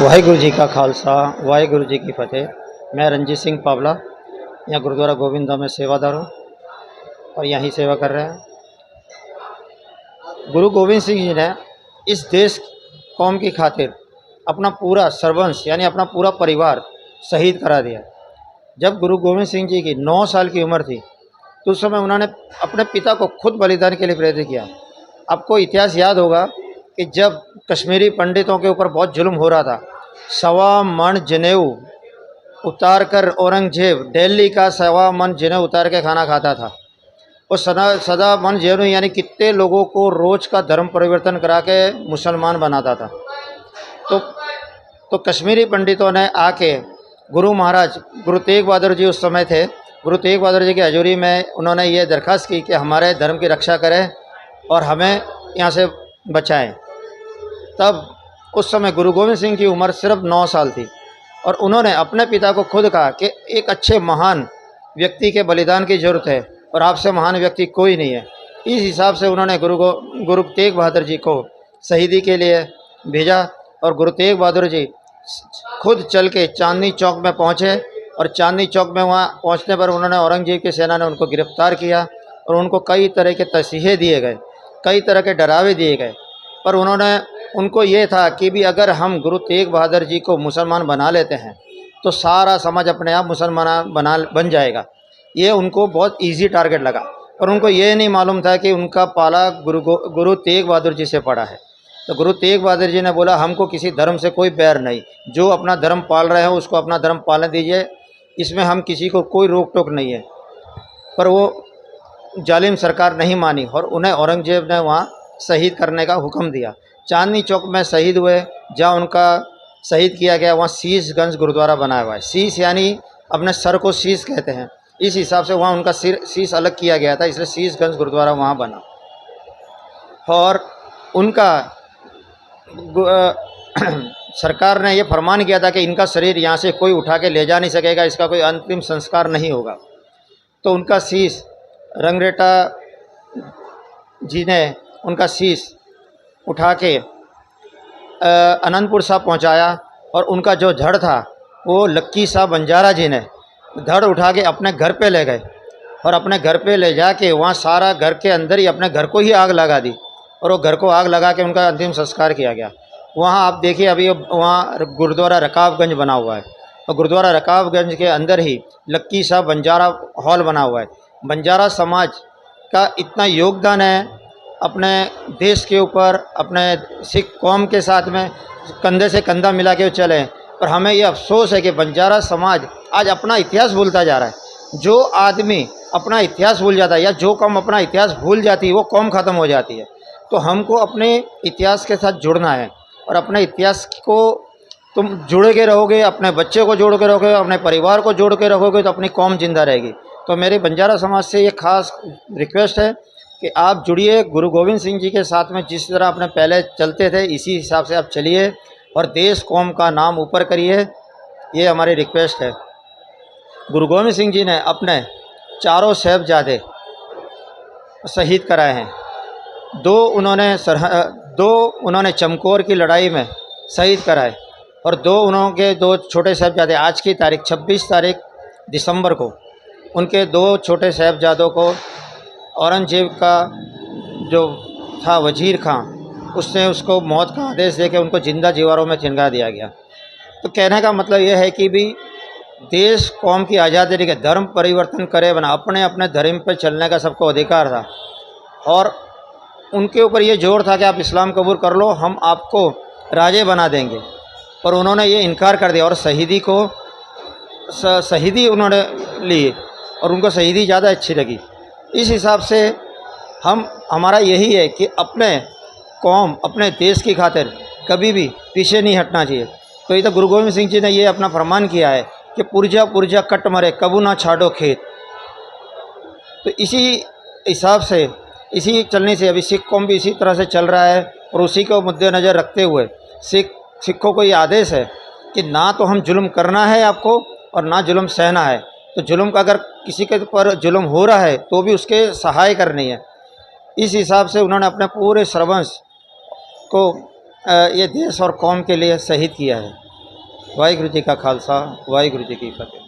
वाहिगुरु जी का खालसा, वाहिगुरु जी की फ़तेह। मैं रंजीत सिंह पावला यहाँ गुरुद्वारा गोविंदा में सेवादार हूँ और यहीं सेवा कर रहे हैं। गुरु गोविंद सिंह जी ने इस देश कौम की खातिर अपना पूरा सर्वंस यानी अपना पूरा परिवार शहीद करा दिया। जब गुरु गोविंद सिंह जी की 9 साल की उम्र थी तो उस समय उन्होंने अपने पिता को खुद बलिदान के लिए प्रेरित किया। आपको इतिहास याद होगा कि जब कश्मीरी पंडितों के ऊपर बहुत जुल्म हो रहा था, 1.25 मन जनेऊ उतार कर औरंगजेब दिल्ली का 1.25 मन जनेऊ उतार के खाना खाता था। वो सदा मन जनेऊ यानी कितने लोगों को रोज़ का धर्म परिवर्तन करा के मुसलमान बनाता था। तो कश्मीरी पंडितों ने आके गुरु महाराज गुरु तेग बहादुर जी उस समय थे, गुरु तेग बहादुर जी की हजूरी में उन्होंने ये दरख्वास्त की कि हमारे धर्म की रक्षा करें और हमें यहाँ से बचाएं। तब उस समय गुरु गोविंद सिंह की उम्र सिर्फ 9 साल थी और उन्होंने अपने पिता को खुद कहा कि एक अच्छे महान व्यक्ति के बलिदान की ज़रूरत है और आपसे महान व्यक्ति कोई नहीं है। इस हिसाब से उन्होंने गुरु तेग बहादुर जी को शहीदी के लिए भेजा और गुरु तेग बहादुर जी खुद चल के चांदनी चौक में पहुँचे और चांदनी चौक में वहाँ पहुँचने पर उन्होंने औरंगजेब की सेना ने उनको गिरफ़्तार किया और उनको कई तरह के तसीहे दिए गए, कई तरह के डरावे दिए गए। पर उनको ये था कि भी अगर हम गुरु तेग बहादुर जी को मुसलमान बना लेते हैं तो सारा समाज अपने आप मुसलमान बन जाएगा। ये उनको बहुत इजी टारगेट लगा और उनको ये नहीं मालूम था कि उनका पाला गुरु तेग बहादुर जी से पड़ा है। तो गुरु तेग बहादुर जी ने बोला, हमको किसी धर्म से कोई बैर नहीं, जो अपना धर्म पाल रहे हैं उसको अपना धर्म पालने दीजिए, इसमें हम किसी को कोई रोक टोक नहीं है। पर वो जालिम सरकार नहीं मानी और उन्हें औरंगजेब ने वहाँ शहीद करने का हुक्म दिया। चांदनी चौक में शहीद हुए, जहाँ उनका शहीद किया गया वहाँ शीशगंज गुरुद्वारा बनाया हुआ है। शीश यानी अपने सर को शीश कहते हैं, इस हिसाब से वहाँ उनका शीश अलग किया गया था, इसलिए शीशगंज गुरुद्वारा वहाँ बना। और उनका सरकार ने ये फरमान किया था कि इनका शरीर यहाँ से कोई उठा के ले जा नहीं सकेगा, इसका कोई अंतिम संस्कार नहीं होगा। तो उनका शीश रंगरेटा जी ने उनका शीश उठा के अनंतपुर साहब पहुंचाया और उनका जो धड़ था वो लक्की साहब बंजारा जी ने धड़ उठा के अपने घर पे ले गए और अपने घर पे ले जाके वहाँ सारा घर के अंदर ही अपने घर को ही आग लगा दी और वो घर को आग लगा के उनका अंतिम संस्कार किया गया। वहाँ आप देखिए अभी वहाँ गुरुद्वारा रकाबगंज बना हुआ है और गुरुद्वारा रकाबगंज के अंदर ही लक्की साहब बंजारा हॉल बना हुआ है। बंजारा समाज का इतना योगदान है अपने देश के ऊपर, अपने सिख कौम के साथ में कंधे से कंधा मिला के चले। पर हमें ये अफसोस है कि बंजारा समाज आज अपना इतिहास भूलता जा रहा है। जो आदमी अपना इतिहास भूल जाता है या जो कौम अपना इतिहास भूल जाती है वो कौम ख़त्म हो जाती है। तो हमको अपने इतिहास के साथ जुड़ना है और अपने इतिहास को तुम जुड़ के रहोगे, अपने बच्चे को जोड़ के रहोगे, अपने परिवार को जोड़ के रखोगे तो अपनी कौम जिंदा रहेगी। तो मेरी बंजारा समाज से ये खास रिक्वेस्ट है कि आप जुड़िए गुरु गोविंद सिंह जी के साथ में। जिस तरह आपने पहले चलते थे इसी हिसाब से आप चलिए और देश कौम का नाम ऊपर करिए, ये हमारी रिक्वेस्ट है। गुरु गोविंद सिंह जी ने अपने 4 साहिबजादे शहीद कराए हैं। 2 उन्होंने चमकौर की लड़ाई में शहीद कराए और 2 छोटे साहिबजादे आज की तारीख 26 तारीख दिसंबर को उनके 2 छोटे साहिबजादों को औरंगजेब का जो था वजीर खां, उसने उसको मौत का आदेश दे के उनको जिंदा जीवारों में चिनगा दिया गया। तो कहने का मतलब यह है कि भी देश कौम की आज़ादी के धर्म परिवर्तन करे बना, अपने अपने धर्म पर चलने का सबको अधिकार था और उनके ऊपर ये जोर था कि आप इस्लाम कबूल कर लो, हम आपको राजे बना देंगे। पर उन्होंने ये इनकार कर दिया और शहीदी उन्होंने ली और उनको शहीदी ज़्यादा अच्छी लगी। इस हिसाब से हमारा यही है कि अपने कौम, अपने देश की खातिर कभी भी पीछे नहीं हटना चाहिए। तो ये तो गुरु गोविंद सिंह जी ने ये अपना फरमान किया है कि पुरजा पुरजा कट मरे कबू ना छाड़ो खेत। तो इसी हिसाब से इसी चलने से अभी सिख कौम भी इसी तरह से चल रहा है और उसी को मद्देनज़र रखते हुए सिखों को ये आदेश है कि ना तो हम जुल्म करना है आपको और ना जुल्म सहना है। तो जुल्म का अगर किसी के पर जुल्म हो रहा है तो भी उसके सहाय करनी है। इस हिसाब से उन्होंने अपने पूरे सर्वंस को ये देश और कौम के लिए शहीद किया है। वाहिगुरू जी का खालसा वाहिगुरू जी की फतेह।